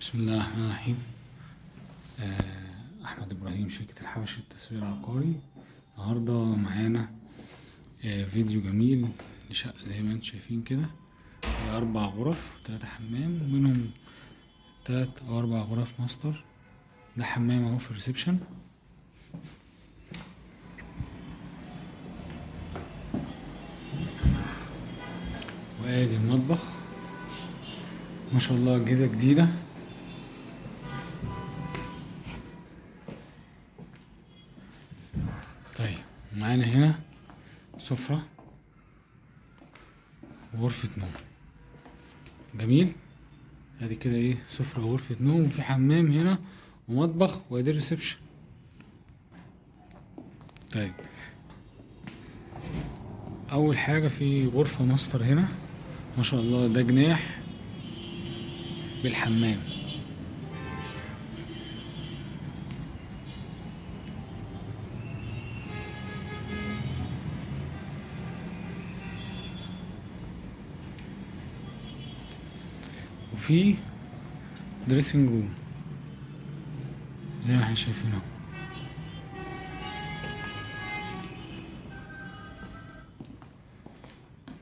بسم الله الرحمن الرحيم. أحمد إبراهيم، شركة الحبشي للتسويق العقاري. النهاردة معانا فيديو جميل لشقة زي ما انتم شايفين كده. هي 4 غرف و3 حمام، منهم 3 أو 4 غرف ماستر. ده حمام اهو في الريسبشن، وادي المطبخ. ما شاء الله أجهزة جديدة. طيب معانا هنا سفرة وغرفة نوم. جميل. ادي كده ايه، سفرة وغرفة نوم، وفي حمام هنا ومطبخ، وادي الريسبشن. طيب اول حاجة في غرفة ماستر هنا، ما شاء الله ده جناح بالحمام. وفي دريسنج روم زي ما احنا شايفين اهو.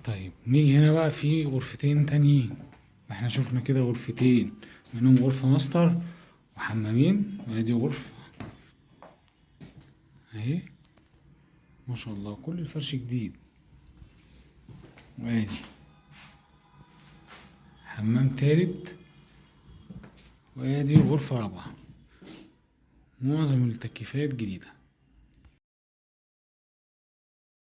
طيب نيجي هنا بقى في غرفتين تانيين. احنا شفنا كده غرفتين، منهم غرفة ماستر وحمامين، وادي غرفة اهي. ما شاء الله كل الفرش جديد. وادي حمام تالت، وادي غرفة رابعة. معظم التكييفات جديدة.